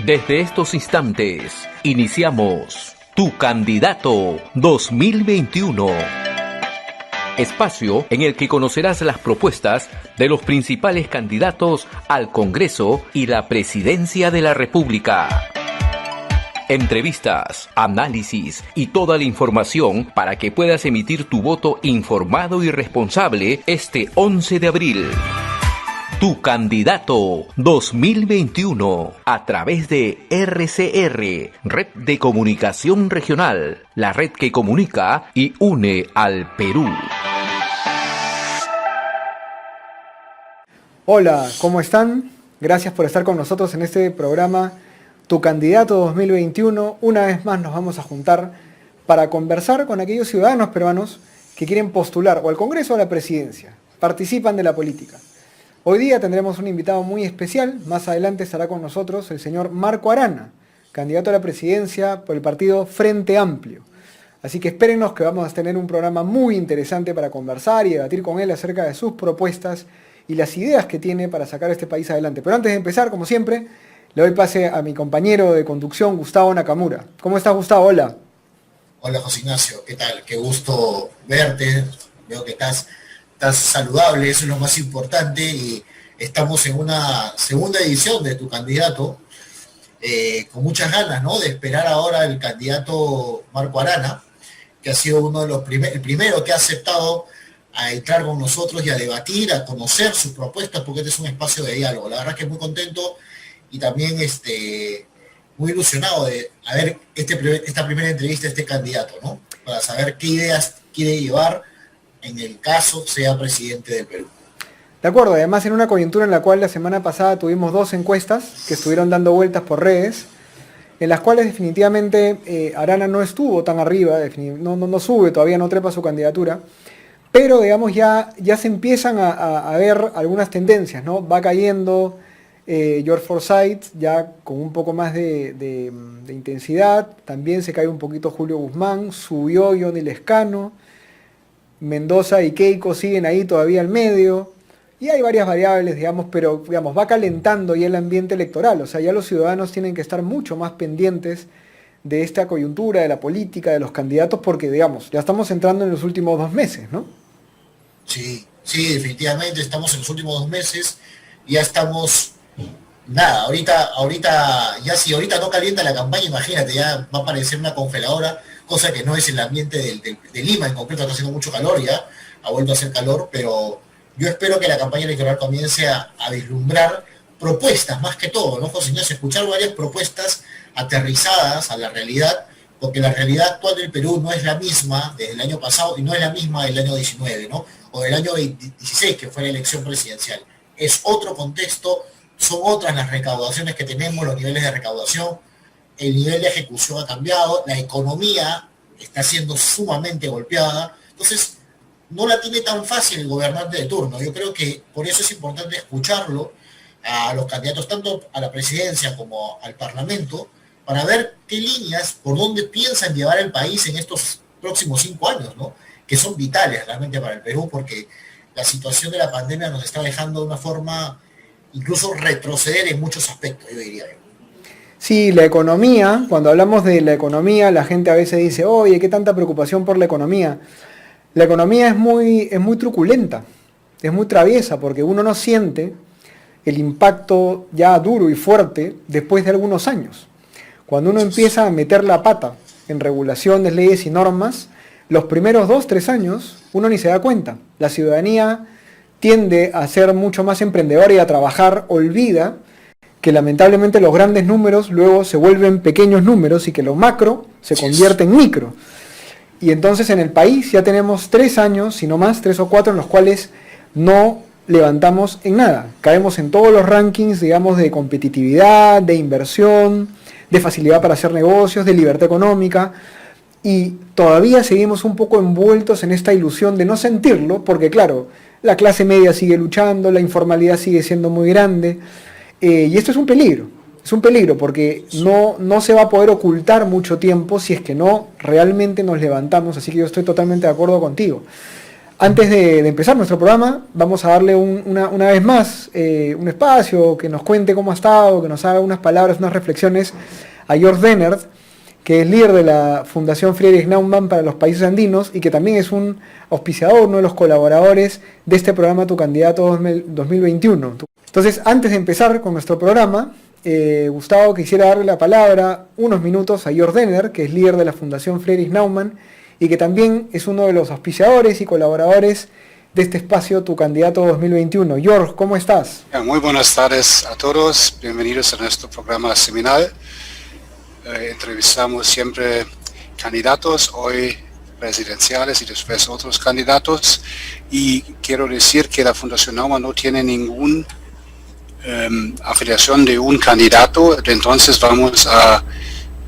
Desde estos instantes, iniciamos Tu Candidato 2021. Espacio en el que conocerás las propuestas de los principales candidatos al Congreso y la Presidencia de la República. Entrevistas, análisis y toda la información para que puedas emitir tu voto informado y responsable este 11 de abril. Tu Candidato 2021 a través de RCR, Red de Comunicación Regional, la red que comunica y une al Perú. Hola, ¿cómo están? Gracias por estar con nosotros en este programa Tu Candidato 2021. Una vez más nos vamos a juntar para conversar con aquellos ciudadanos peruanos que quieren postular o al Congreso o a la Presidencia, participan de la política. Hoy día tendremos un invitado muy especial, más adelante estará con nosotros el señor Marco Arana, candidato a la presidencia por el partido Frente Amplio. Así que espérenos que vamos a tener un programa muy interesante para conversar y debatir con él acerca de sus propuestas y las ideas que tiene para sacar a este país adelante. Pero antes de empezar, como siempre, le doy pase a mi compañero de conducción, Gustavo Nakamura. ¿Cómo estás, Gustavo? Hola. Hola, José Ignacio, ¿qué tal? Qué gusto verte, veo que estás saludable, eso es lo más importante, y estamos en una segunda edición de Tu Candidato, con muchas ganas, ¿no?, de esperar ahora el candidato Marco Arana, que ha sido uno de los el primero que ha aceptado a entrar con nosotros y a debatir, a conocer sus propuestas, porque este es un espacio de diálogo. La verdad que muy contento y también muy ilusionado de ver esta primera entrevista a este candidato, ¿no?, para saber qué ideas quiere llevar en el caso sea presidente del Perú. De acuerdo, además en una coyuntura en la cual la semana pasada tuvimos dos encuestas que estuvieron dando vueltas por redes, en las cuales definitivamente Arana no estuvo tan arriba, no sube, todavía no trepa su candidatura, pero digamos ya se empiezan a ver algunas tendencias, ¿no? Va cayendo George Forsyth ya con un poco más de intensidad, también se cae un poquito Julio Guzmán, subió Johnny Lescano, Mendoza y Keiko siguen ahí todavía al medio, y hay varias variables, pero va calentando ya el ambiente electoral, o sea, ya los ciudadanos tienen que estar mucho más pendientes de esta coyuntura, de la política, de los candidatos, porque, ya estamos entrando en los últimos 2 meses, ¿no? Sí, definitivamente estamos en los últimos 2 meses, ya estamos, ahorita, ya si ahorita no calienta la campaña, imagínate, ya va a parecer una congeladora, cosa que no es el ambiente de Lima, en concreto está haciendo mucho calor ya, ha vuelto a hacer calor, pero yo espero que la campaña electoral comience a vislumbrar propuestas, más que todo, ¿no, José Ignacio? Escuchar varias propuestas aterrizadas a la realidad, porque la realidad actual del Perú no es la misma desde el año pasado y no es la misma del año 19, ¿no? O del año 16, que fue la elección presidencial. Es otro contexto, son otras las recaudaciones que tenemos, los niveles de recaudación, el nivel de ejecución ha cambiado, la economía está siendo sumamente golpeada, entonces no la tiene tan fácil el gobernante de turno. Yo creo que por eso es importante escucharlo a los candidatos, tanto a la presidencia como al Parlamento, para ver qué líneas, por dónde piensan llevar el país en estos próximos 5 años, ¿no?, que son vitales realmente para el Perú, porque la situación de la pandemia nos está dejando de una forma incluso retroceder en muchos aspectos, yo diría. Sí, la economía, cuando hablamos de la economía, la gente a veces dice, oye, qué tanta preocupación por la economía. La economía es muy truculenta, es muy traviesa, porque uno no siente el impacto ya duro y fuerte después de algunos años. Cuando uno empieza a meter la pata en regulaciones, leyes y normas, los primeros 2-3 años uno ni se da cuenta. La ciudadanía tiende a ser mucho más emprendedora y a trabajar, olvida que lamentablemente los grandes números luego se vuelven pequeños números y que lo macro se convierte en micro. Y entonces en el país ya tenemos 3 años, si no más, 3 o 4, en los cuales no levantamos en nada. Caemos en todos los rankings, de competitividad, de inversión, de facilidad para hacer negocios, de libertad económica, y todavía seguimos un poco envueltos en esta ilusión de no sentirlo, porque claro, la clase media sigue luchando, la informalidad sigue siendo muy grande, y esto es un peligro porque no se va a poder ocultar mucho tiempo si es que no realmente nos levantamos, así que yo estoy totalmente de acuerdo contigo. Antes de empezar nuestro programa, vamos a darle una vez más un espacio, que nos cuente cómo ha estado, que nos haga unas palabras, unas reflexiones a Jörg Dennert, que es líder de la Fundación Friedrich Naumann para los países andinos y que también es un auspiciador, uno de los colaboradores de este programa Tu Candidato 2021. Entonces, antes de empezar con nuestro programa, Gustavo, quisiera darle la palabra unos minutos a Jörg Dennert, que es líder de la Fundación Friedrich Naumann y que también es uno de los auspiciadores y colaboradores de este espacio Tu Candidato 2021. Jörg, ¿cómo estás? Muy buenas tardes a todos, bienvenidos a nuestro programa semanal. Entrevistamos siempre candidatos, hoy presidenciales y después otros candidatos, y quiero decir que la Fundación Naumann no tiene ninguna afiliación de un candidato, entonces vamos a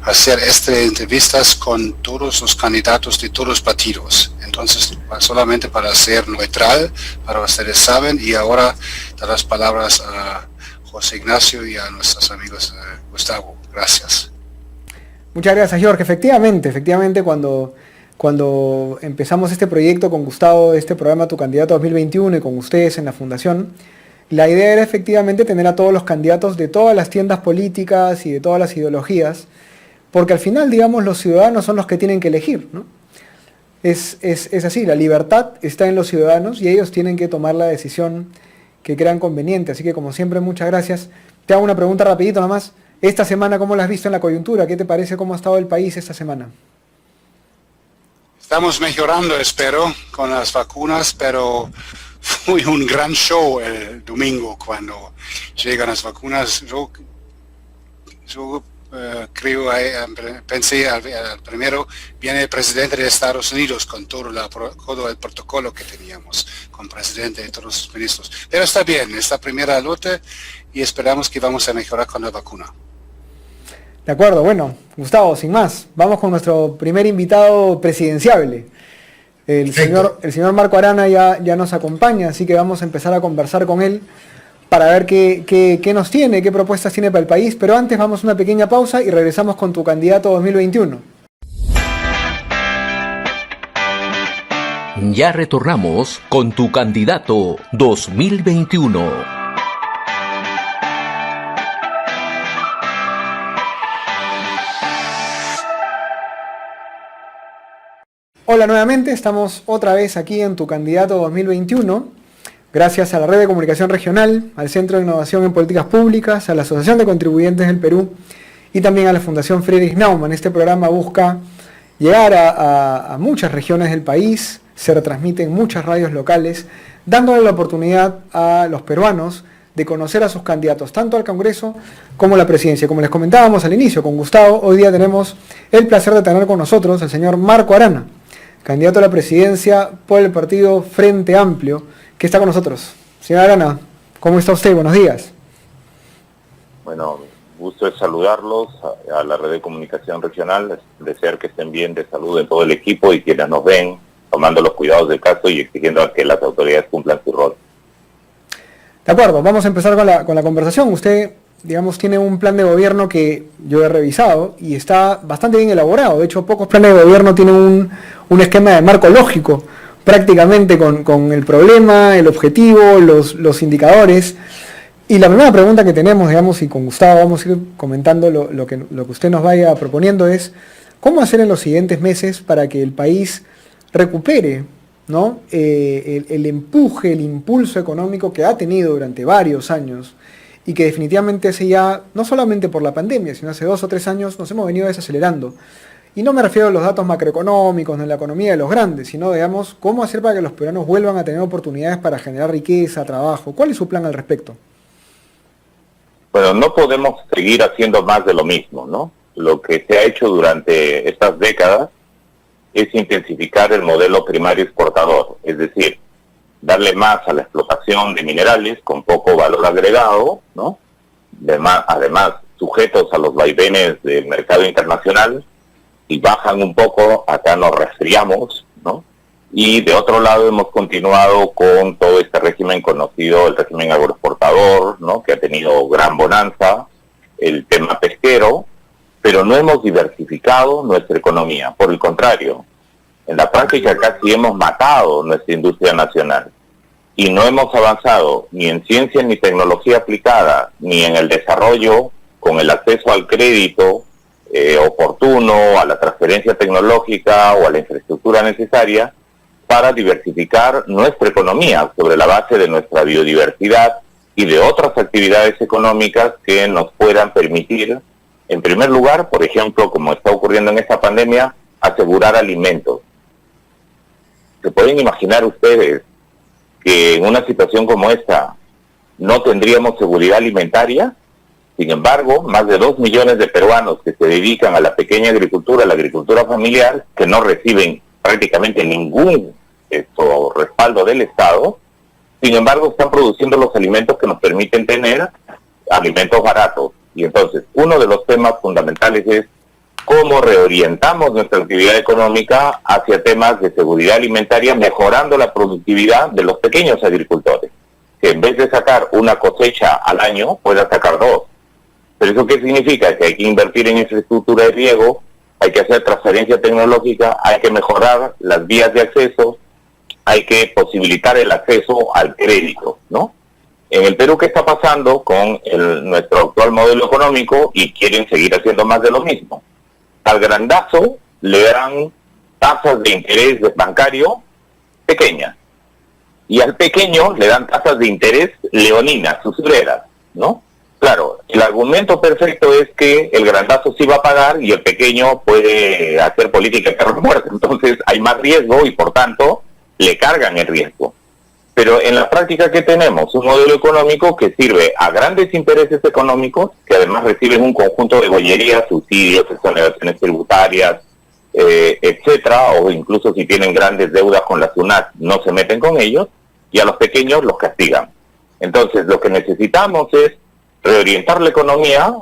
hacer entrevistas con todos los candidatos de todos los partidos, entonces solamente para ser neutral, para ustedes saben, y ahora dar las palabras a José Ignacio y a nuestros amigos Gustavo. Gracias. Muchas gracias, Jörg. Efectivamente, cuando empezamos este proyecto con Gustavo, este programa Tu Candidato 2021 y con ustedes en la Fundación, la idea era efectivamente tener a todos los candidatos de todas las tiendas políticas y de todas las ideologías, porque al final, digamos, los ciudadanos son los que tienen que elegir, ¿no? Es así, la libertad está en los ciudadanos y ellos tienen que tomar la decisión que crean conveniente. Así que, como siempre, muchas gracias. Te hago una pregunta rapidito nada más. Esta semana, ¿cómo la has visto en la coyuntura? ¿Qué te parece cómo ha estado el país esta semana? Estamos mejorando, espero, con las vacunas, pero fue un gran show el domingo cuando llegan las vacunas. Yo creo, pensé al primero, viene el presidente de Estados Unidos con todo el protocolo que teníamos, con el presidente y todos los ministros. Pero está bien, esta primera lucha y esperamos que vamos a mejorar con la vacuna. De acuerdo, bueno, Gustavo, sin más, vamos con nuestro primer invitado presidenciable. El señor Marco Arana ya nos acompaña, así que vamos a empezar a conversar con él para ver qué nos tiene, qué propuestas tiene para el país, pero antes vamos a una pequeña pausa y regresamos con Tu Candidato 2021. Ya retornamos con Tu Candidato 2021. Hola nuevamente, estamos otra vez aquí en Tu Candidato 2021, gracias a la Red de Comunicación Regional, al Centro de Innovación en Políticas Públicas, a la Asociación de Contribuyentes del Perú y también a la Fundación Friedrich Naumann. Este programa busca llegar a muchas regiones del país, se retransmite en muchas radios locales, dándole la oportunidad a los peruanos de conocer a sus candidatos, tanto al Congreso como a la presidencia. Como les comentábamos al inicio con Gustavo, hoy día tenemos el placer de tener con nosotros al señor Marco Arana, candidato a la presidencia por el partido Frente Amplio, que está con nosotros. Señor Arana, ¿cómo está usted? Buenos días. Bueno, gusto de saludarlos a la Red de Comunicación Regional, desear que estén bien de salud en todo el equipo y quienes nos ven, tomando los cuidados del caso y exigiendo a que las autoridades cumplan su rol. De acuerdo, vamos a empezar con la conversación. Usted, digamos, tiene un plan de gobierno que yo he revisado y está bastante bien elaborado. De hecho, pocos planes de gobierno tienen un esquema de marco lógico, prácticamente con el problema, el objetivo, los indicadores. Y la primera pregunta que tenemos, digamos, y con Gustavo vamos a ir comentando lo que usted nos vaya proponiendo, es cómo hacer en los siguientes meses para que el país recupere, ¿no? el empuje, el impulso económico que ha tenido durante varios años y que definitivamente hace ya, no solamente por la pandemia, sino hace 2 o 3 años nos hemos venido desacelerando. Y no me refiero a los datos macroeconómicos de la economía de los grandes, sino, digamos, cómo hacer para que los peruanos vuelvan a tener oportunidades para generar riqueza, trabajo. ¿Cuál es su plan al respecto? Bueno, no podemos seguir haciendo más de lo mismo, ¿no? Lo que se ha hecho durante estas décadas es intensificar el modelo primario exportador, es decir, darle más a la explotación de minerales con poco valor agregado, ¿no? Además, sujetos a los vaivenes del mercado internacional, y bajan un poco, acá nos resfriamos, ¿no? Y de otro lado hemos continuado con todo este régimen conocido, el régimen agroexportador, ¿no? Que ha tenido gran bonanza, el tema pesquero, pero no hemos diversificado nuestra economía. Por el contrario, En la práctica casi hemos matado nuestra industria nacional y no hemos avanzado ni en ciencia ni tecnología aplicada, ni en el desarrollo con el acceso al crédito oportuno, a la transferencia tecnológica o a la infraestructura necesaria para diversificar nuestra economía sobre la base de nuestra biodiversidad y de otras actividades económicas que nos puedan permitir, en primer lugar, por ejemplo, como está ocurriendo en esta pandemia, asegurar alimentos. ¿Se pueden imaginar ustedes que en una situación como esta no tendríamos seguridad alimentaria? Sin embargo, más de 2 millones de peruanos que se dedican a la pequeña agricultura, a la agricultura familiar, que no reciben prácticamente ningún respaldo del Estado, sin embargo están produciendo los alimentos que nos permiten tener alimentos baratos. Y entonces, uno de los temas fundamentales es cómo reorientamos nuestra actividad económica hacia temas de seguridad alimentaria, mejorando la productividad de los pequeños agricultores, que en vez de sacar una cosecha al año, puedan sacar 2. ¿Pero eso qué significa? Que hay que invertir en infraestructura de riego, hay que hacer transferencia tecnológica, hay que mejorar las vías de acceso, hay que posibilitar el acceso al crédito, ¿no? En el Perú, ¿qué está pasando con nuestro actual modelo económico? Y quieren seguir haciendo más de lo mismo. Al grandazo le dan tasas de interés bancario pequeñas, y al pequeño le dan tasas de interés leoninas, usureras, ¿no? Claro, el argumento perfecto es que el grandazo sí va a pagar y el pequeño puede hacer política de perro muerto, entonces hay más riesgo y por tanto le cargan el riesgo. Pero en la práctica, ¿qué tenemos? Un modelo económico que sirve a grandes intereses económicos, que además reciben un conjunto de gollerías, subsidios, exoneraciones tributarias, etcétera, o incluso si tienen grandes deudas con la SUNAT, no se meten con ellos, y a los pequeños los castigan. Entonces, lo que necesitamos es reorientar la economía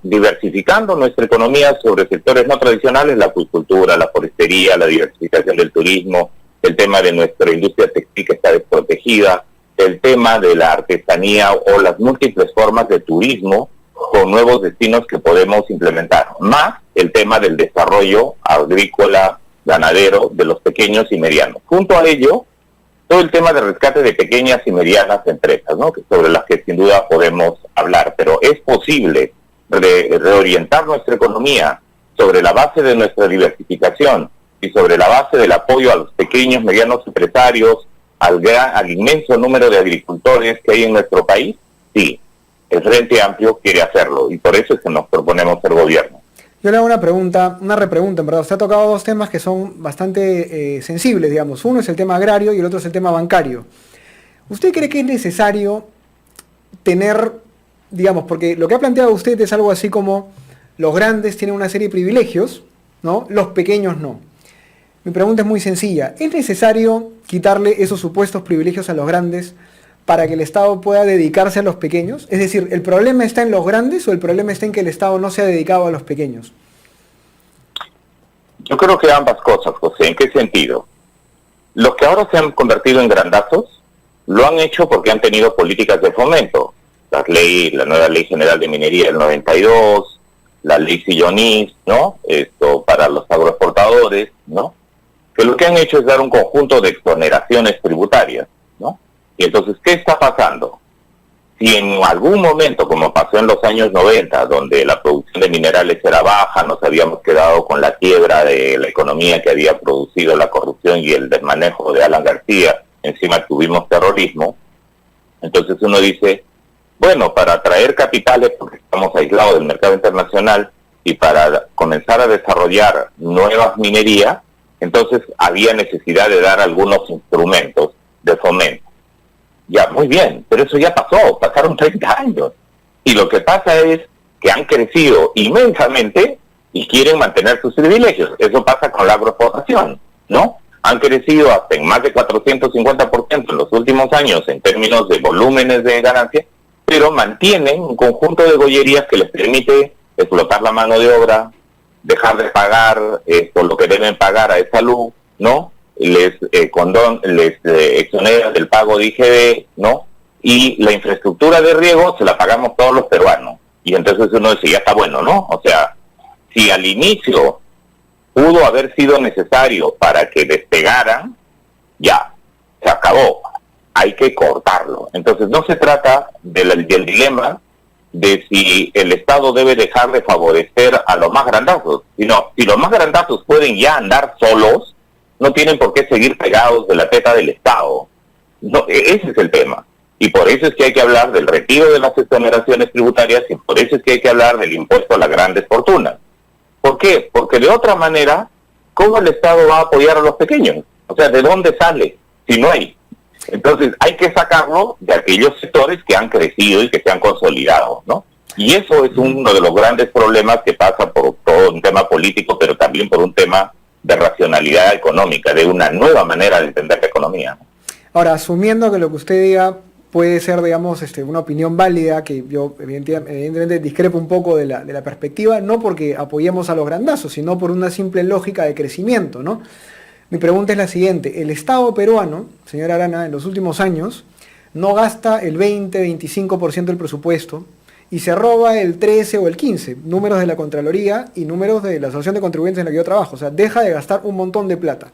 diversificando nuestra economía sobre sectores no tradicionales, la acuicultura, la forestería, la diversificación del turismo, el tema de nuestra industria textil que está desprotegida, el tema de la artesanía o las múltiples formas de turismo con nuevos destinos que podemos implementar, más el tema del desarrollo agrícola, ganadero de los pequeños y medianos. Junto a ello, todo el tema de rescate de pequeñas y medianas empresas, ¿no? Sobre las que sin duda podemos hablar, pero es posible reorientar nuestra economía sobre la base de nuestra diversificación y sobre la base del apoyo a los pequeños, medianos empresarios, al inmenso número de agricultores que hay en nuestro país. Sí, el Frente Amplio quiere hacerlo y por eso es que nos proponemos ser gobierno. Yo le hago una pregunta, una repregunta, en verdad. Usted ha tocado 2 temas que son bastante sensibles, digamos. Uno es el tema agrario y el otro es el tema bancario. ¿Usted cree que es necesario tener, digamos, porque lo que ha planteado usted es algo así como los grandes tienen una serie de privilegios, ¿no? Los pequeños no. Mi pregunta es muy sencilla. ¿Es necesario quitarle esos supuestos privilegios a los grandes para que el Estado pueda dedicarse a los pequeños? Es decir, ¿el problema está en los grandes o el problema está en que el Estado no se ha dedicado a los pequeños? Yo creo que ambas cosas, José. ¿En qué sentido? Los que ahora se han convertido en grandazos lo han hecho porque han tenido políticas de fomento. La nueva Ley General de Minería del 92, la Ley Sillonís, ¿no? Esto para los agroexportadores, ¿no? Que lo que han hecho es dar un conjunto de exoneraciones tributarias, ¿no? Y entonces, ¿qué está pasando? Si en algún momento, como pasó en los años 90, donde la producción de minerales era baja, nos habíamos quedado con la quiebra de la economía que había producido la corrupción y el desmanejo de Alan García, encima tuvimos terrorismo, entonces uno dice, bueno, para atraer capitales, porque estamos aislados del mercado internacional, y para comenzar a desarrollar nuevas minerías, entonces había necesidad de dar algunos instrumentos de fomento. Ya, muy bien, pero eso ya pasó, pasaron 30 años. Y lo que pasa es que han crecido inmensamente y quieren mantener sus privilegios. Eso pasa con la agroexportación, ¿no? Han crecido hasta en más de 450% en los últimos años en términos de volúmenes de ganancia, pero mantienen un conjunto de gollerías que les permite explotar la mano de obra, dejar de pagar por lo que deben pagar a esa luz, ¿no? Les exonera del pago de IGB, ¿no? Y la infraestructura de riego se la pagamos todos los peruanos. Y entonces uno dice, ya está bueno, ¿no? O sea, si al inicio pudo haber sido necesario para que despegaran, ya, se acabó. Hay que cortarlo. Entonces no se trata del dilema de si el Estado debe dejar de favorecer a los más grandazos, sino si los más grandazos pueden ya andar solos, no tienen por qué seguir pegados de la teta del Estado. No, ese es el tema. Y por eso es que hay que hablar del retiro de las exoneraciones tributarias y por eso es que hay que hablar del impuesto a las grandes fortunas. ¿Por qué? Porque de otra manera, ¿cómo el Estado va a apoyar a los pequeños? O sea, ¿de dónde sale si no hay? Entonces hay que sacarlo de aquellos sectores que han crecido y que se han consolidado, ¿no? Y eso es uno de los grandes problemas que pasa por todo un tema político, pero también por un tema de racionalidad económica, de una nueva manera de entender la economía. Ahora, asumiendo que lo que usted diga puede ser, digamos, una opinión válida, que yo evidentemente discrepo un poco de la perspectiva, no porque apoyemos a los grandazos, sino por una simple lógica de crecimiento, ¿no? Mi pregunta es la siguiente: el Estado peruano, señor Arana, en los últimos años no gasta el 20-25% del presupuesto y se roba el 13 o el 15, números de la Contraloría y números de la Asociación de Contribuyentes en la que yo trabajo, o sea, deja de gastar un montón de plata.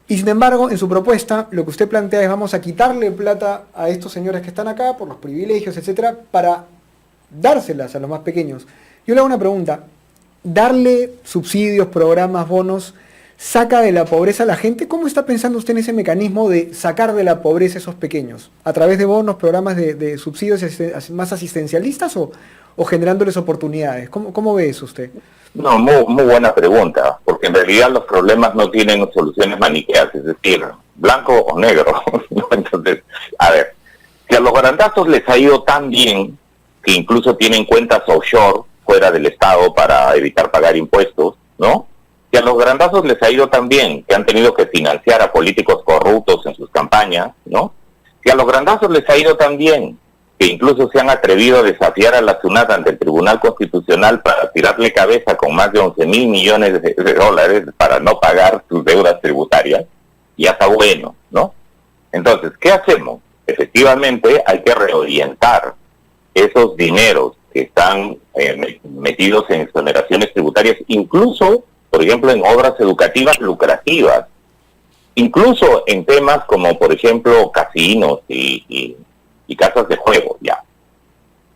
Y sin embargo, en su propuesta, lo que usted plantea es: vamos a quitarle plata a estos señores que están acá por los privilegios, etcétera, para dárselas a los más pequeños. Yo le hago una pregunta: ¿darle subsidios, programas, bonos, saca de la pobreza a la gente? ¿Cómo está pensando usted en ese mecanismo de sacar de la pobreza a esos pequeños? ¿A través de bonos, programas de subsidios más asistencialistas o generándoles oportunidades? ¿Cómo ve eso usted? No, muy buena pregunta, porque en realidad los problemas no tienen soluciones maniqueas, es decir, blanco o negro, ¿no? Entonces, a ver, si a los grandazos les ha ido tan bien que incluso tienen cuentas offshore fuera del Estado para evitar pagar impuestos, ¿no? Si a los grandazos les ha ido tan bien que han tenido que financiar a políticos corruptos en sus campañas, ¿no? Si a los grandazos les ha ido tan bien que incluso se han atrevido a desafiar a la SUNAT ante el Tribunal Constitucional para tirarle cabeza con más de 11.000 millones de dólares para no pagar sus deudas tributarias, ya está bueno, ¿no? Entonces, ¿qué hacemos? Efectivamente, hay que reorientar esos dineros que están metidos en exoneraciones tributarias, incluso, por ejemplo, en obras educativas lucrativas, incluso en temas como, por ejemplo, casinos y casas de juego, ya.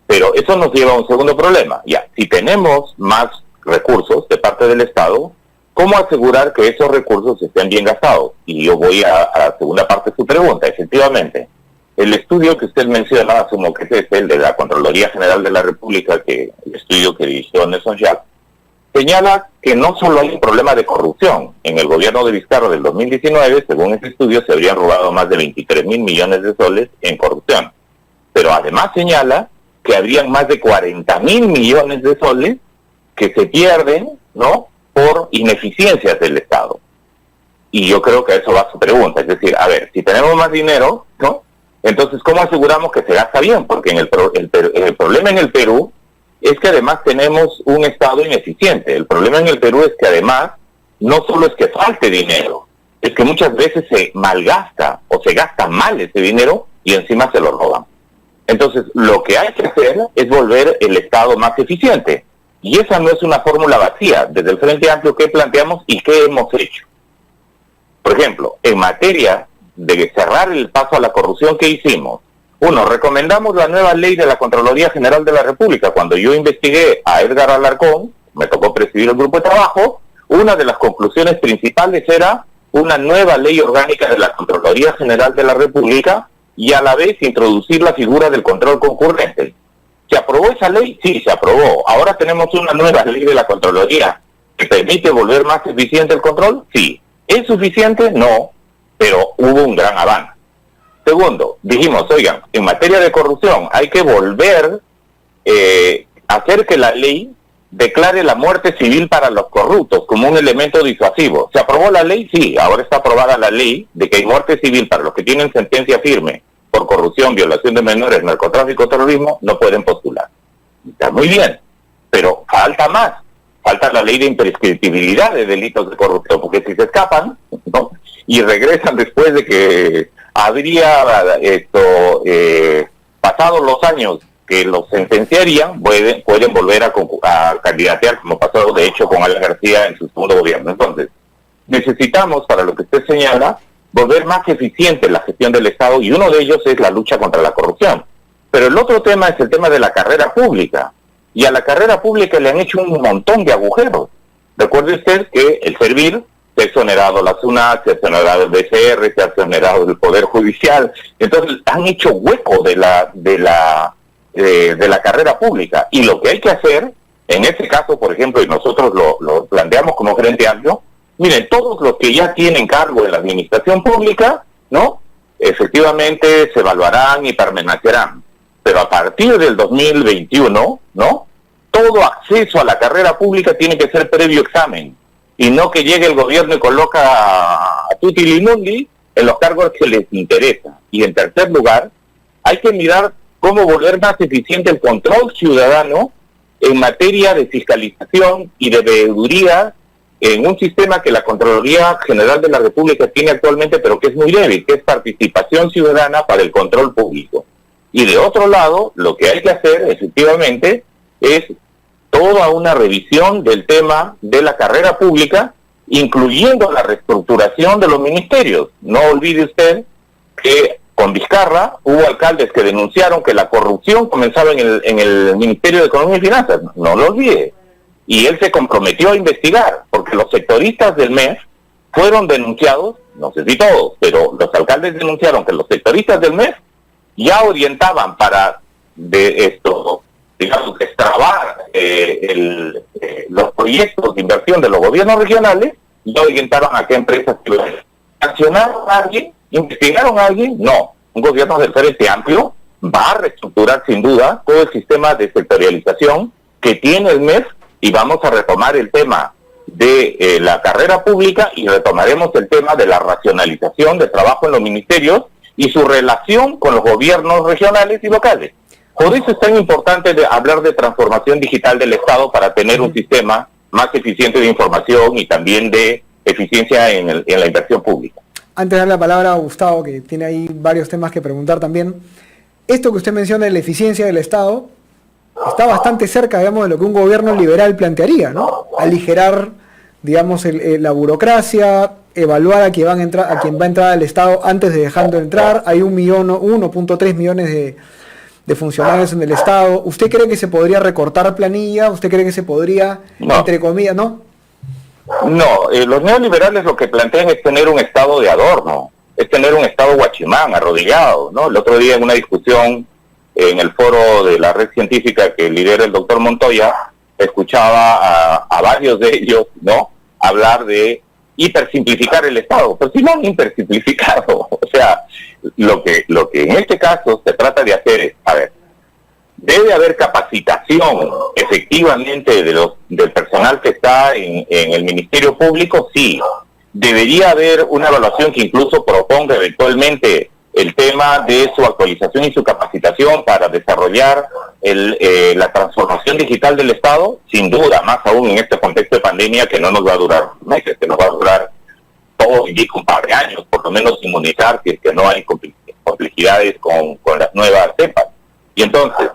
Pero eso nos lleva a un segundo problema, ya. Si tenemos más recursos de parte del Estado, ¿cómo asegurar que esos recursos estén bien gastados? Y yo voy a la segunda parte de su pregunta. Efectivamente, el estudio que usted menciona, asumo que es el de la Contraloría General de la República, el estudio que dirigió Nelson Jack, señala que no solo hay un problema de corrupción. En el gobierno de Vizcarra del 2019, según ese estudio, se habrían robado más de 23.000 millones de soles en corrupción. Pero además señala que habrían más de 40.000 millones de soles que se pierden, ¿no?, por ineficiencias del Estado. Y yo creo que a eso va su pregunta. Es decir, a ver, si tenemos más dinero, ¿no?, entonces, ¿cómo aseguramos que se gasta bien? Porque el problema en el Perú es que además tenemos un Estado ineficiente. El problema en el Perú es que además no solo es que falte dinero, es que muchas veces se malgasta o se gasta mal ese dinero y encima se lo roban. Entonces, lo que hay que hacer es volver el Estado más eficiente. Y esa no es una fórmula vacía. Desde el Frente Amplio, ¿qué planteamos y qué hemos hecho? Por ejemplo, en materia de cerrar el paso a la corrupción, ¿qué hicimos? Uno, recomendamos la nueva ley de la Contraloría General de la República. Cuando yo investigué a Edgar Alarcón, me tocó presidir el grupo de trabajo, una de las conclusiones principales era una nueva ley orgánica de la Contraloría General de la República y a la vez introducir la figura del control concurrente. ¿Se aprobó esa ley? Sí, se aprobó. Ahora tenemos una nueva ley de la Contraloría que permite volver más eficiente el control. Sí. ¿Es suficiente? No, pero hubo un gran avance. Segundo, dijimos, oigan, en materia de corrupción hay que volver a hacer que la ley declare la muerte civil para los corruptos como un elemento disuasivo. ¿Se aprobó la ley? Sí, ahora está aprobada la ley de que hay muerte civil para los que tienen sentencia firme por corrupción, violación de menores, narcotráfico, terrorismo, no pueden postular. Está muy bien, pero falta más. Falta la ley de imprescriptibilidad de delitos de corrupción, porque si se escapan, ¿no?, y regresan después de que habría pasado los años que los sentenciarían pueden volver a candidatear, como pasó de hecho con Alan García en su segundo gobierno. Entonces, necesitamos, para lo que usted señala, volver más eficiente la gestión del Estado, y uno de ellos es la lucha contra la corrupción. Pero el otro tema es el tema de la carrera pública, y a la carrera pública le han hecho un montón de agujeros. Recuerde usted que el Servir se ha exonerado la SUNAT, se ha exonerado el BCR, se ha exonerado el Poder Judicial. Entonces han hecho hueco de la carrera pública, y lo que hay que hacer en este caso, por ejemplo, y nosotros lo planteamos como Frente Amplio, miren, todos los que ya tienen cargo en la administración pública, ¿no?, efectivamente se evaluarán y permanecerán, pero a partir del 2021, ¿no?, todo acceso a la carrera pública tiene que ser previo examen, y no que llegue el gobierno y coloca a tutti limundi en los cargos que les interesa. Y en tercer lugar, hay que mirar cómo volver más eficiente el control ciudadano en materia de fiscalización y de veeduría en un sistema que la Contraloría General de la República tiene actualmente, pero que es muy débil, que es participación ciudadana para el control público. Y de otro lado, lo que hay que hacer, efectivamente, es toda una revisión del tema de la carrera pública, incluyendo la reestructuración de los ministerios. No olvide usted que con Vizcarra hubo alcaldes que denunciaron que la corrupción comenzaba en el Ministerio de Economía y Finanzas. No lo olvide. Y él se comprometió a investigar, porque los sectoristas del MEF fueron denunciados, no sé si todos, pero los alcaldes denunciaron que los sectoristas del MEF ya orientaban para digamos, destrabar los proyectos de inversión de los gobiernos regionales, y orientaban a qué empresas iban. ¿Accionaron a alguien? ¿Investigaron a alguien? No. Un gobierno del Frente Amplio va a reestructurar sin duda todo el sistema de sectorialización que tiene el MEF, y vamos a retomar el tema de la carrera pública, y retomaremos el tema de la racionalización de trabajo en los ministerios y su relación con los gobiernos regionales y locales. Por eso es tan importante hablar de transformación digital del Estado, para tener un sistema más eficiente de información y también de eficiencia en la inversión pública. Antes de dar la palabra a Gustavo, que tiene ahí varios temas que preguntar también, esto que usted menciona de la eficiencia del Estado está bastante cerca, digamos, de lo que un gobierno liberal plantearía, ¿no? Aligerar, digamos, la burocracia, evaluar a quien va a entrar al Estado antes de dejarlo entrar. Hay 1.3 millones de funcionarios en el Estado. ¿Usted cree que se podría recortar planilla? ¿Usted cree que se podría, entre comillas, no? No, los neoliberales lo que plantean es tener un Estado de adorno, es tener un Estado guachimán, arrodillado, ¿no? El otro día en una discusión en el foro de la red científica que lidera el doctor Montoya, escuchaba a varios de ellos, ¿no?, hablar de hipersimplificar el Estado, pero si no han hipersimplificado. O sea, lo que en este caso se trata de hacer es, a ver, debe haber capacitación efectivamente del personal que está en el Ministerio Público, sí. Debería haber una evaluación que incluso proponga eventualmente el tema de su actualización y su capacitación para desarrollar la transformación digital del Estado, sin duda, más aún en este contexto de pandemia que no nos va a durar meses, que nos va a durar todo indica un par de años, por lo menos inmunizar que no hay complejidades con las nuevas cepas. Y entonces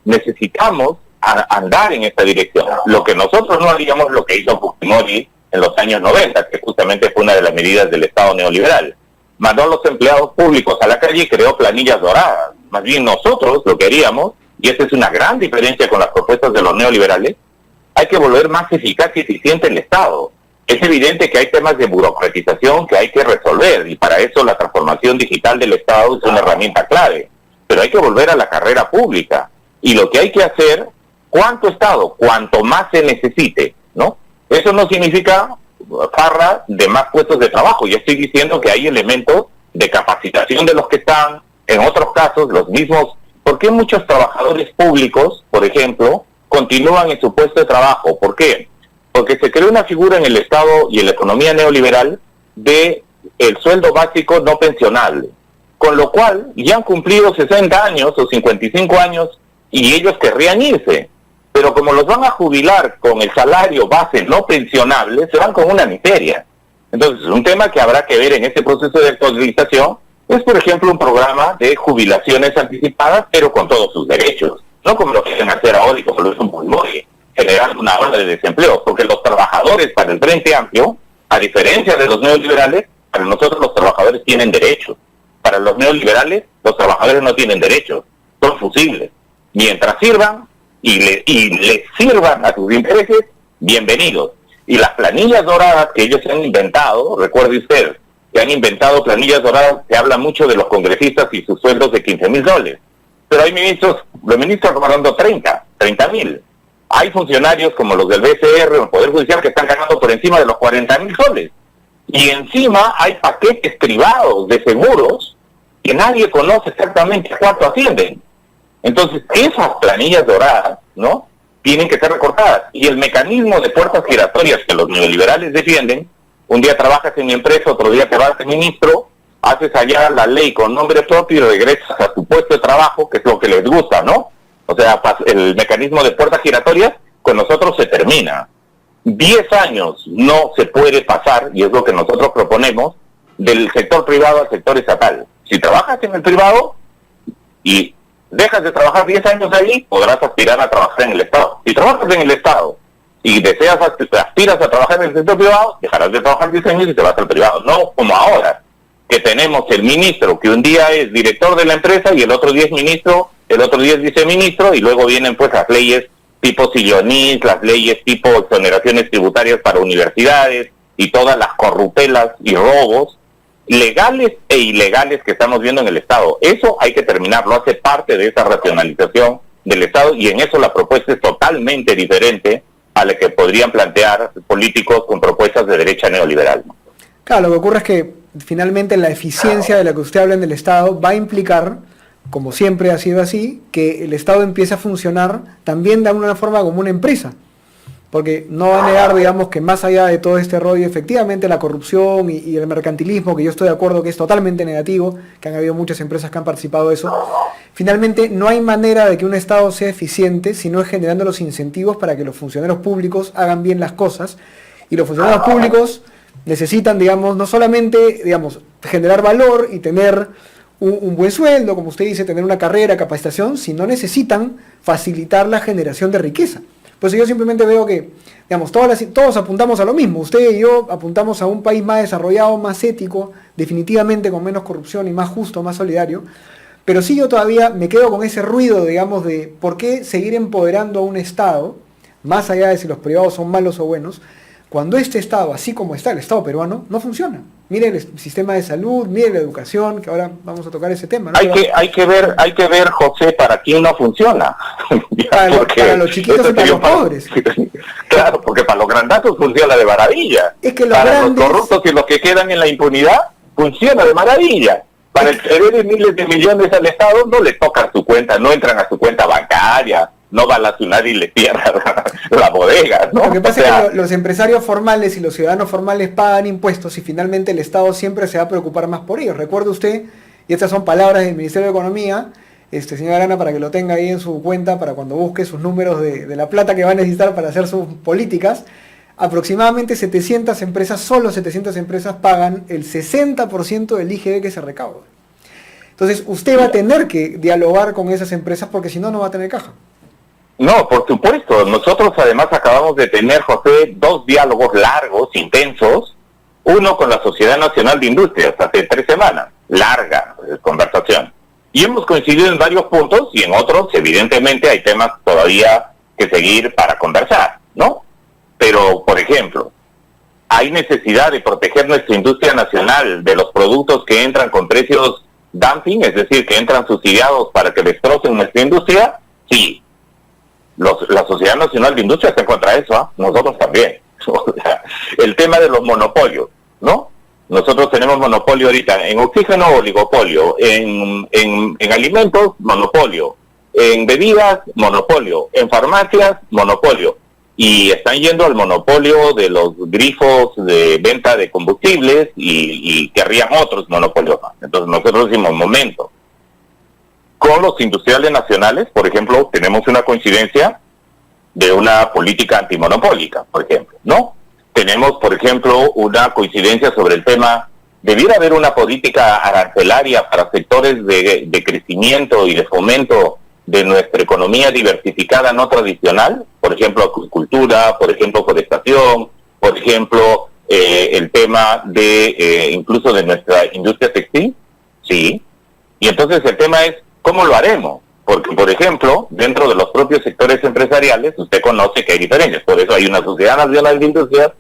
necesitamos andar en esta dirección. Lo que nosotros no haríamos, lo que hizo Fujimori en los años 90, que justamente fue una de las medidas del Estado neoliberal. Mandó a los empleados públicos a la calle y creó planillas doradas. Más bien nosotros lo que haríamos, y esta es una gran diferencia con las propuestas de los neoliberales, hay que volver más eficaz y eficiente el Estado. Es evidente que hay temas de burocratización que hay que resolver, y para eso la transformación digital del Estado es una herramienta clave. Pero hay que volver a la carrera pública. Y lo que hay que hacer, ¿cuánto Estado? Cuanto más se necesite, ¿no? Eso no significa farra de más puestos de trabajo. Yo estoy diciendo que hay elementos de capacitación de los que están, en otros casos, los mismos. ¿Por qué muchos trabajadores públicos, por ejemplo, continúan en su puesto de trabajo? ¿Por qué? Porque se creó una figura en el Estado y en la economía neoliberal de el sueldo básico no pensionable, con lo cual ya han cumplido 60 años o 55 años y ellos querrían irse. Pero como los van a jubilar con el salario base no pensionable, se van con una miseria. Entonces, un tema que habrá que ver en este proceso de actualización es, por ejemplo, un programa de jubilaciones anticipadas, pero con todos sus derechos. no como lo quieren hacer ahora y como lo hizo Fujimori, generando una ola de desempleo, porque los trabajadores para el Frente Amplio, a diferencia de los neoliberales, para nosotros los trabajadores tienen derechos. Para los neoliberales, los trabajadores no tienen derechos, son fusibles. Mientras sirvan y les sirvan a sus intereses, bienvenidos. Y las planillas doradas que ellos han inventado, recuerde usted, que han inventado planillas doradas, se habla mucho de los congresistas y sus sueldos de 15,000 soles. Pero hay ministros, los ministros ganando 30,000. Hay funcionarios como los del BCR o el Poder Judicial que están ganando por encima de los 40,000 soles. Y encima hay paquetes privados de seguros que nadie conoce exactamente cuánto ascienden. Entonces, esas planillas doradas, ¿no?, tienen que ser recortadas. Y el mecanismo de puertas giratorias que los neoliberales defienden, un día trabajas en mi empresa, otro día te vas de ministro, haces allá la ley con nombre propio y regresas a tu puesto de trabajo, que es lo que les gusta, ¿no? O sea, el mecanismo de puertas giratorias con nosotros se termina. 10 años no se puede pasar, y es lo que nosotros proponemos, del sector privado al sector estatal. Si trabajas en el privado y dejas de trabajar 10 años ahí, podrás aspirar a trabajar en el Estado. Si trabajas en el Estado y aspiras a trabajar en el sector privado, dejarás de trabajar 10 años y te vas al privado. No como ahora, que tenemos el ministro que un día es director de la empresa y el otro día es ministro, el otro día es viceministro, y luego vienen pues las leyes tipo Sillonis, las leyes tipo exoneraciones tributarias para universidades y todas las corruptelas y robos legales e ilegales que estamos viendo en el Estado. Eso hay que terminarlo, hace parte de esa racionalización del Estado, y en eso la propuesta es totalmente diferente a la que podrían plantear políticos con propuestas de derecha neoliberal. Claro, lo que ocurre es que finalmente la eficiencia de la que usted habla en el Estado va a implicar, como siempre ha sido así, que el Estado empiece a funcionar también de alguna forma como una empresa. Porque no va a negar, digamos, que más allá de todo este rollo, efectivamente la corrupción y el mercantilismo, que yo estoy de acuerdo que es totalmente negativo, que han habido muchas empresas que han participado de eso, finalmente no hay manera de que un Estado sea eficiente si no es generando los incentivos para que los funcionarios públicos hagan bien las cosas. Y los funcionarios públicos necesitan, digamos, no solamente, digamos, generar valor y tener un buen sueldo, como usted dice, tener una carrera, capacitación, sino necesitan facilitar la generación de riqueza. Pues yo simplemente veo que, digamos, todos apuntamos a lo mismo. Usted y yo apuntamos a un país más desarrollado, más ético, definitivamente con menos corrupción y más justo, más solidario. Pero sí yo todavía me quedo con ese ruido, digamos, de por qué seguir empoderando a un Estado, más allá de si los privados son malos o buenos, cuando este Estado, así como está el Estado peruano, no funciona. Mire el sistema de salud, mire la educación, que ahora vamos a tocar ese tema, ¿no? Hay que ver, José, para quién no funciona. Para los chiquitos y para los pobres. Claro, porque para los grandazos funciona de maravilla. Es que para los corruptos y los que quedan en la impunidad, funciona de maravilla. Para el que debe miles de millones al Estado, no le tocan su cuenta, no entran a su cuenta bancaria, no va a la ciudad y le cierra la bodega, ¿no? Lo que pasa es que los empresarios formales y los ciudadanos formales pagan impuestos y finalmente el Estado siempre se va a preocupar más por ellos. Recuerde usted, y estas son palabras del Ministerio de Economía, señora Arana, para que lo tenga ahí en su cuenta, para cuando busque sus números de la plata que va a necesitar para hacer sus políticas, aproximadamente 700 empresas, solo 700 empresas pagan el 60% del IGB que se recauda. Entonces usted va a tener que dialogar con esas empresas porque si no, no va a tener caja. No, por supuesto. Nosotros además acabamos de tener, José, 2 diálogos largos, intensos. Uno con la Sociedad Nacional de Industrias, hace 3 semanas. Larga conversación. Y hemos coincidido en varios puntos y en otros, evidentemente, hay temas todavía que seguir para conversar, ¿no? Pero, por ejemplo, hay necesidad de proteger nuestra industria nacional de los productos que entran con precios dumping, es decir, que entran subsidiados para que destrocen nuestra industria. Sí. La Sociedad Nacional de Industria está en contra de eso, ¿eh? Nosotros también. O sea, el tema de los monopolios, ¿no? Nosotros tenemos monopolio ahorita en oxígeno, oligopolio, en alimentos, monopolio, en bebidas, monopolio, en farmacias, monopolio. Y están yendo al monopolio de los grifos de venta de combustibles y querrían otros monopolios más. Entonces nosotros decimos, momento. Con los industriales nacionales, por ejemplo, tenemos una coincidencia de una política antimonopólica, por ejemplo, ¿no? Tenemos, por ejemplo, una coincidencia sobre el tema, debiera haber una política arancelaria para sectores de crecimiento y de fomento de nuestra economía diversificada no tradicional, por ejemplo, acuicultura, por ejemplo, forestación, por ejemplo, el tema de incluso de nuestra industria textil? Sí. Y entonces el tema es, ¿cómo lo haremos? Porque, por ejemplo, dentro de los propios sectores empresariales, usted conoce que hay diferencias. Por eso hay una Sociedad Nacional de Industrias,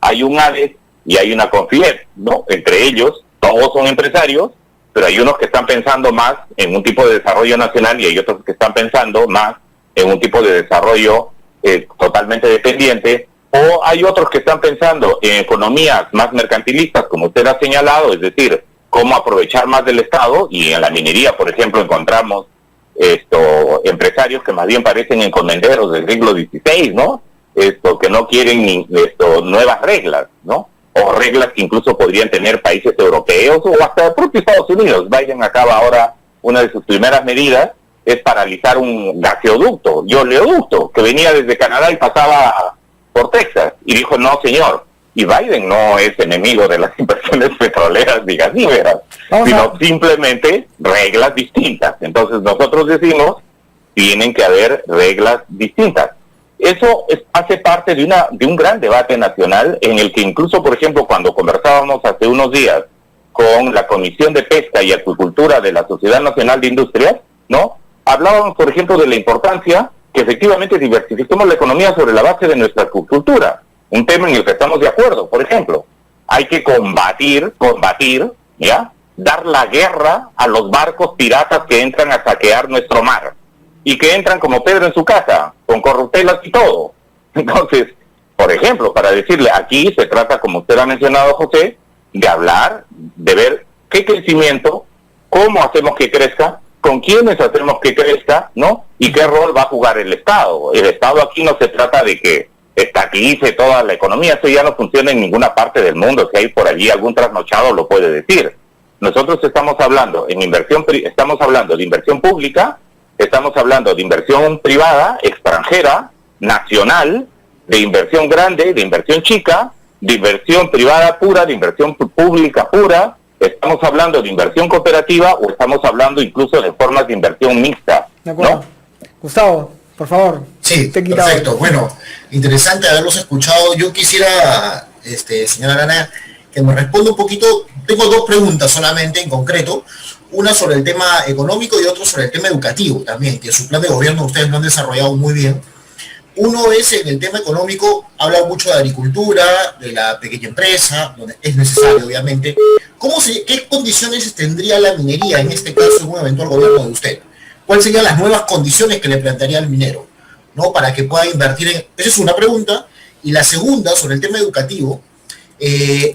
hay un ADES y hay una CONFIEP, ¿no? Entre ellos, todos son empresarios, pero hay unos que están pensando más en un tipo de desarrollo nacional y hay otros que están pensando más en un tipo de desarrollo totalmente dependiente, o hay otros que están pensando en economías más mercantilistas, como usted ha señalado, es decir, cómo aprovechar más del Estado, y en la minería, por ejemplo, encontramos empresarios que más bien parecen encomenderos del siglo XVI, ¿no? Que no quieren nuevas reglas, ¿no? O reglas que incluso podrían tener países europeos o hasta el propio Estados Unidos. Biden acaba ahora, una de sus primeras medidas es paralizar un gaseoducto, y oleoducto, que venía desde Canadá y pasaba por Texas. Y dijo, no señor. Y Biden no es enemigo de las inversiones petroleras ni gasíferas, sino simplemente reglas distintas. Entonces nosotros decimos, tienen que haber reglas distintas. Eso hace parte de un gran debate nacional en el que incluso, por ejemplo, cuando conversábamos hace unos días con la Comisión de Pesca y Acuicultura de la Sociedad Nacional de Industrias, ¿no? Hablábamos, por ejemplo, de la importancia que efectivamente diversifiquemos la economía sobre la base de nuestra acuicultura. Un tema en el que estamos de acuerdo. Por ejemplo, hay que combatir, ¿ya? Dar la guerra a los barcos piratas que entran a saquear nuestro mar y que entran como Pedro en su casa, con corruptelas y todo. Entonces, por ejemplo, para decirle, aquí se trata, como usted ha mencionado, José, de hablar, de ver qué crecimiento, cómo hacemos que crezca, con quiénes hacemos que crezca, ¿no? Y qué rol va a jugar el Estado. El Estado aquí no se trata de que estabilice toda la economía, eso ya no funciona en ninguna parte del mundo. Si hay por allí algún trasnochado lo puede decir. Nosotros estamos hablando estamos hablando de inversión pública, estamos hablando de inversión privada, extranjera, nacional, de inversión grande, de inversión chica, de inversión privada pura, de inversión pública pura. Estamos hablando de inversión cooperativa o estamos hablando incluso de formas de inversión mixta. De acuerdo. ¿No? Gustavo, por favor. Sí, perfecto. Bueno, interesante haberlos escuchado. Yo quisiera, señora Arana, que me responda un poquito. Tengo dos preguntas solamente en concreto. Una sobre el tema económico y otra sobre el tema educativo también, que en su plan de gobierno ustedes lo han desarrollado muy bien. Uno es en el tema económico, habla mucho de agricultura, de la pequeña empresa, donde es necesario obviamente. ¿Qué condiciones tendría la minería en este caso en un eventual gobierno de usted? ¿Cuáles serían las nuevas condiciones que le plantearía al minero, ¿no? Para que pueda invertir en... Esa es una pregunta. Y la segunda, sobre el tema educativo,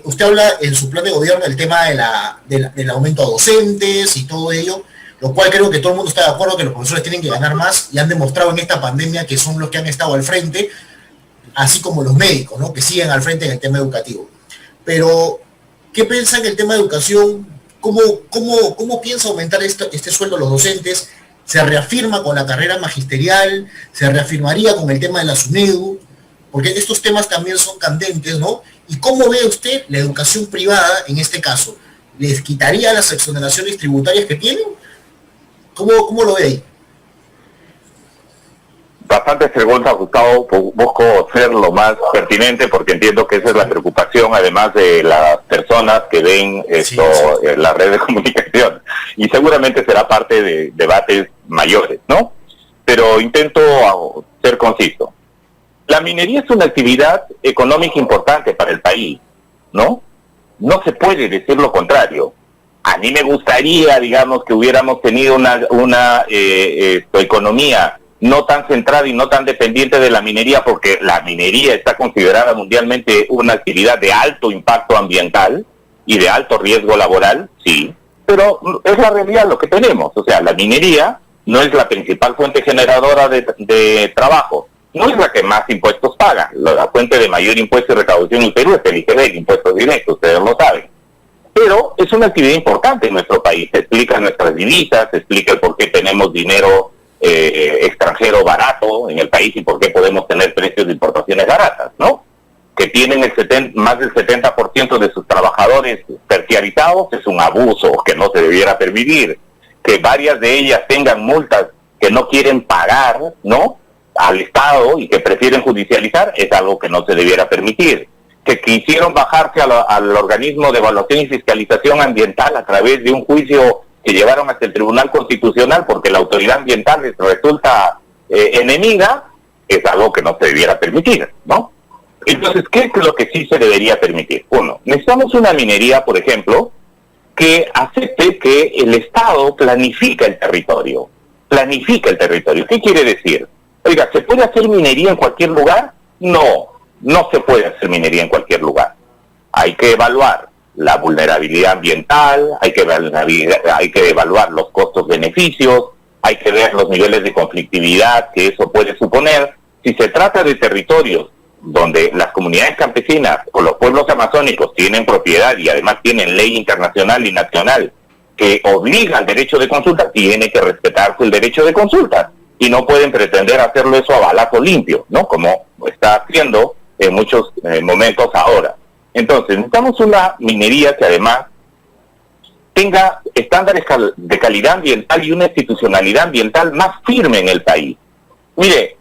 usted habla en su plan de gobierno del tema del aumento a docentes y todo ello, lo cual creo que todo el mundo está de acuerdo que los profesores tienen que ganar más y han demostrado en esta pandemia que son los que han estado al frente, así como los médicos, ¿no? Que siguen al frente en el tema educativo. Pero, ¿qué piensa en el tema de educación? ¿Cómo piensa aumentar este sueldo a los docentes? ¿Se reafirma con la carrera magisterial? ¿Se reafirmaría con el tema de la SUNEDU? Porque estos temas también son candentes, ¿no? ¿Y cómo ve usted la educación privada en este caso? ¿Les quitaría las exoneraciones tributarias que tienen? ¿Cómo lo ve ahí? Bastantes preguntas, Gustavo. Busco ser lo más pertinente porque entiendo que esa es la preocupación, además de las personas que ven en la red de comunicación. Y seguramente será parte de debates mayores, ¿no? Pero intento ser conciso. La minería es una actividad económica importante para el país, ¿no? No se puede decir lo contrario. A mí me gustaría, digamos, que hubiéramos tenido una economía no tan centrada y no tan dependiente de la minería, porque la minería está considerada mundialmente una actividad de alto impacto ambiental y de alto riesgo laboral, sí, pero es la realidad lo que tenemos. O sea, la minería no es la principal fuente generadora de trabajo, no es la que más impuestos paga. La fuente de mayor impuesto y recaudación en el Perú es el IGB, el impuesto directo, ustedes lo saben. Pero es una actividad importante en nuestro país, se explica nuestras divisas, se explica el por qué tenemos dinero extranjero barato en el país y por qué podemos tener precios de importaciones baratas, ¿no? Que tienen más del 70% de sus trabajadores terciarizados, es un abuso que no se debiera permitir. Que varias de ellas tengan multas que no quieren pagar, ¿no?, al Estado y que prefieren judicializar, es algo que no se debiera permitir. Que quisieron bajarse al organismo de evaluación y fiscalización ambiental a través de un juicio que llevaron hasta el Tribunal Constitucional porque la autoridad ambiental les resulta enemiga, es algo que no se debiera permitir, ¿no? Entonces, ¿qué es lo que sí se debería permitir? Uno, necesitamos una minería, por ejemplo, que acepte que el Estado planifica el territorio. Planifica el territorio. ¿Qué quiere decir? Oiga, ¿se puede hacer minería en cualquier lugar? No, no se puede hacer minería en cualquier lugar. Hay que evaluar la vulnerabilidad ambiental, hay que evaluar los costos-beneficios, hay que ver los niveles de conflictividad que eso puede suponer. Si se trata de territorios donde las comunidades campesinas o los pueblos amazónicos tienen propiedad y además tienen ley internacional y nacional que obliga al derecho de consulta, tiene que respetarse el derecho de consulta. Y no pueden pretender hacerlo eso a balazo limpio, ¿no?, como está haciendo en muchos momentos ahora. Entonces, necesitamos una minería que además tenga estándares de calidad ambiental y una institucionalidad ambiental más firme en el país. Mire,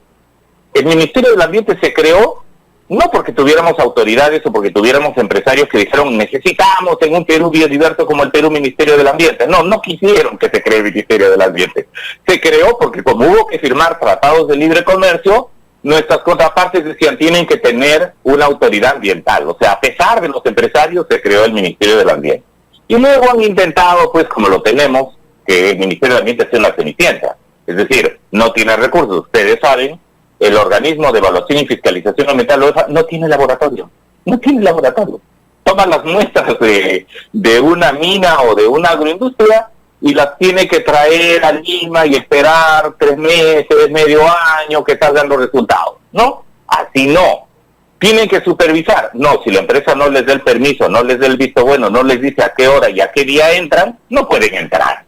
el Ministerio del Ambiente se creó no porque tuviéramos autoridades o porque tuviéramos empresarios que dijeron necesitamos en un Perú biodiverso como el Perú Ministerio del Ambiente. No, no quisieron que se cree el Ministerio del Ambiente. Se creó porque como hubo que firmar tratados de libre comercio, nuestras contrapartes decían tienen que tener una autoridad ambiental. O sea, a pesar de los empresarios se creó el Ministerio del Ambiente. Y luego han intentado, pues como lo tenemos, que el Ministerio del Ambiente sea una cenicienta. Es decir, no tiene recursos. Ustedes saben, el organismo de evaluación y fiscalización ambiental OEFA no tiene laboratorio. No tiene laboratorio. Toma las muestras de una mina o de una agroindustria y las tiene que traer a Lima y esperar 3 meses, medio año que salgan los resultados. No, así no. Tienen que supervisar. No, si la empresa no les da el permiso, no les da el visto bueno, no les dice a qué hora y a qué día entran, no pueden entrar.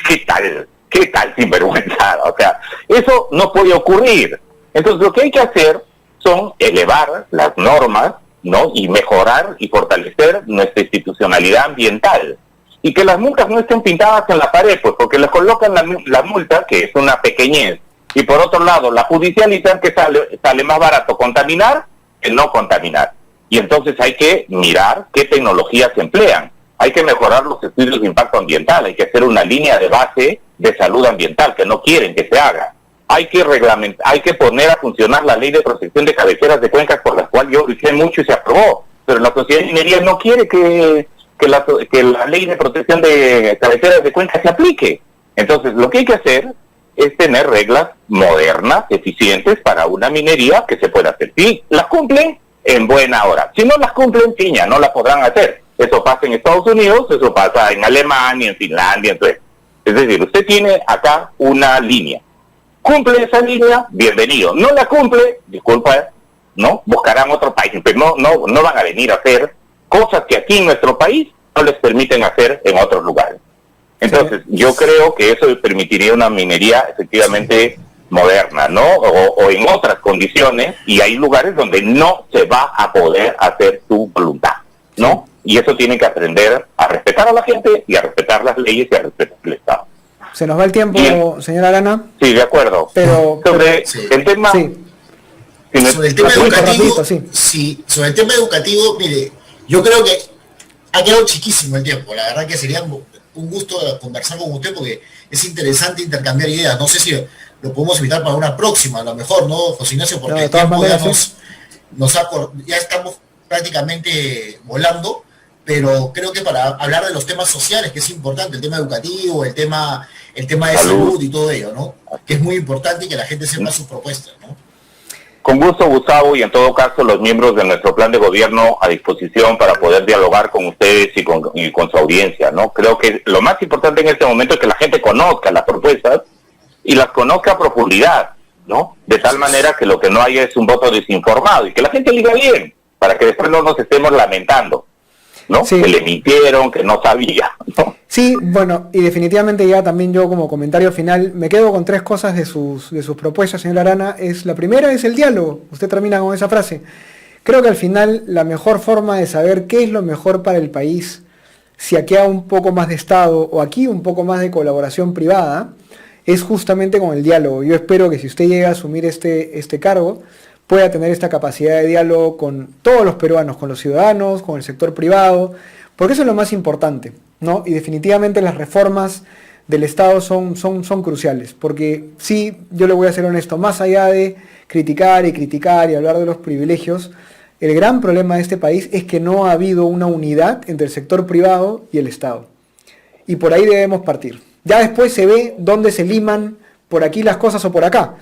¿Qué tal sinvergüenza? O sea, eso no puede ocurrir. Entonces lo que hay que hacer son elevar las normas, ¿no?, y mejorar y fortalecer nuestra institucionalidad ambiental. Y que las multas no estén pintadas en la pared, pues porque les colocan la multa, que es una pequeñez, y por otro lado la judicializan, que sale más barato contaminar que no contaminar. Y entonces hay que mirar qué tecnologías se emplean. Hay que mejorar los estudios de impacto ambiental, hay que hacer una línea de base de salud ambiental que no quieren que se haga. Hay que poner a funcionar la ley de protección de cabeceras de cuencas, por la cual yo luché mucho y se aprobó, pero la Sociedad de Minería no quiere que la ley de protección de cabeceras de cuencas se aplique. Entonces lo que hay que hacer es tener reglas modernas, eficientes para una minería que se pueda hacer. Si las cumplen, en buena hora. Si no las cumplen, piña, no las podrán hacer. Eso pasa en Estados Unidos, eso pasa en Alemania, en Finlandia, entonces. Es decir, usted tiene acá una línea. Cumple esa línea, bienvenido. No la cumple, disculpa, ¿no? Buscarán otro país, pero no van a venir a hacer cosas que aquí en nuestro país no les permiten hacer en otros lugares. Entonces, yo creo que eso permitiría una minería efectivamente moderna, ¿no? O en otras condiciones, y hay lugares donde no se va a poder hacer su voluntad, ¿no? Y eso tiene que aprender a respetar a la gente y a respetar las leyes y a respetar el Estado. Se nos va el tiempo, bien, señora Arana. Sí, de acuerdo. Pero sí, el tema... Sí. Sobre el tema educativo, sobre el tema educativo, mire, yo creo que ha quedado chiquísimo el tiempo. La verdad que sería un gusto conversar con usted porque es interesante intercambiar ideas. No sé si lo podemos invitar para una próxima, a lo mejor, ¿no, José Ignacio? Porque el tiempo ya estamos prácticamente volando, pero creo que para hablar de los temas sociales, que es importante, el tema educativo, el tema de salud y todo ello, ¿no? Que es muy importante y que la gente sepa sus propuestas, ¿no? Con gusto, Gustavo, y en todo caso los miembros de nuestro plan de gobierno a disposición para poder dialogar con ustedes y con su audiencia, ¿no? Creo que lo más importante en este momento es que la gente conozca las propuestas y las conozca a profundidad, ¿no? De tal manera que lo que no haya es un voto desinformado y que la gente diga bien, para que después no nos estemos lamentando, ¿no? Sí. Que le mintieron, que no sabía, ¿no? Sí, bueno, y definitivamente ya también yo como comentario final me quedo con 3 cosas de sus propuestas, señora Arana. La primera es el diálogo, usted termina con esa frase. Creo que al final la mejor forma de saber qué es lo mejor para el país, si aquí hay un poco más de Estado o aquí un poco más de colaboración privada, es justamente con el diálogo. Yo espero que si usted llega a asumir este cargo, pueda tener esta capacidad de diálogo con todos los peruanos, con los ciudadanos, con el sector privado, porque eso es lo más importante, ¿no? Y definitivamente las reformas del Estado son cruciales, porque sí, yo le voy a ser honesto, más allá de criticar y hablar de los privilegios, el gran problema de este país es que no ha habido una unidad entre el sector privado y el Estado. Y por ahí debemos partir. Ya después se ve dónde se liman por aquí las cosas o por acá.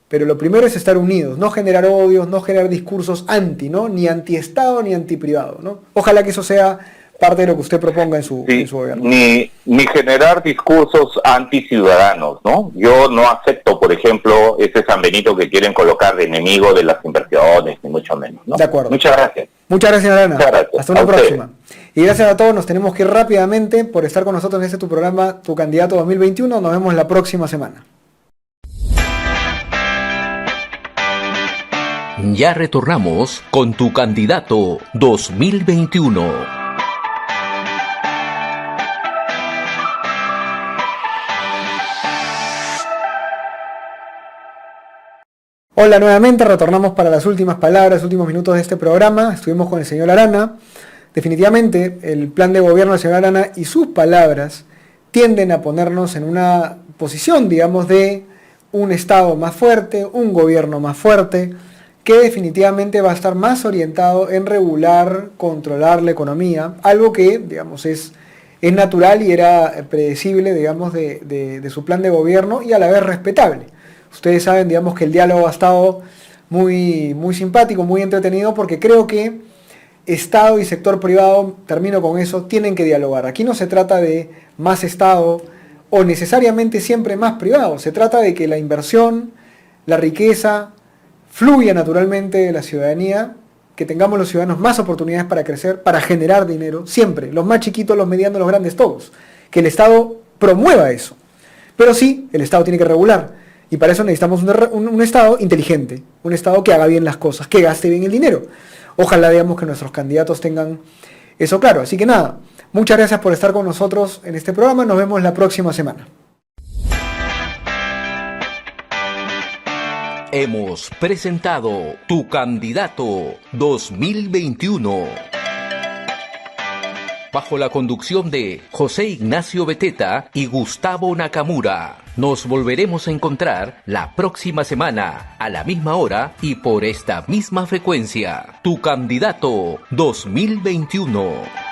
Pero lo primero es estar unidos, no generar odios, no generar discursos anti, ¿no? Ni anti-Estado ni anti-privado, ¿no? Ojalá que eso sea parte de lo que usted proponga en su gobierno. Ni generar discursos anti-ciudadanos, ¿no? Yo no acepto, por ejemplo, ese San Benito que quieren colocar de enemigo de las inversiones, ni mucho menos, ¿no? De acuerdo. Muchas gracias. Muchas gracias, Arana. Muchas gracias. Hasta una próxima. Y gracias a todos, nos tenemos que ir rápidamente por estar con nosotros en este tu programa, Tu Candidato 2021. Nos vemos la próxima semana. Ya retornamos con Tu Candidato 2021. Hola nuevamente, retornamos para las últimas palabras, últimos minutos de este programa. Estuvimos con el señor Arana. Definitivamente el plan de gobierno del señor Arana y sus palabras tienden a ponernos en una posición, digamos, de un Estado más fuerte, un gobierno más fuerte, que definitivamente va a estar más orientado en regular, controlar la economía, algo que, digamos, es natural y era predecible, digamos, de su plan de gobierno y a la vez respetable. Ustedes saben, digamos, que el diálogo ha estado muy simpático, muy entretenido, porque creo que Estado y sector privado, termino con eso, tienen que dialogar. Aquí no se trata de más Estado o necesariamente siempre más privado. Se trata de que la inversión, la riqueza, fluya naturalmente de la ciudadanía, que tengamos los ciudadanos más oportunidades para crecer, para generar dinero, siempre, los más chiquitos, los medianos, los grandes, todos. Que el Estado promueva eso. Pero sí, el Estado tiene que regular. Y para eso necesitamos un Estado inteligente, un Estado que haga bien las cosas, que gaste bien el dinero. Ojalá veamos que nuestros candidatos tengan eso claro. Así que nada, muchas gracias por estar con nosotros en este programa. Nos vemos la próxima semana. Hemos presentado Tu Candidato 2021. Bajo la conducción de José Ignacio Beteta y Gustavo Nakamura. Nos volveremos a encontrar la próxima semana, a la misma hora y por esta misma frecuencia. Tu Candidato 2021.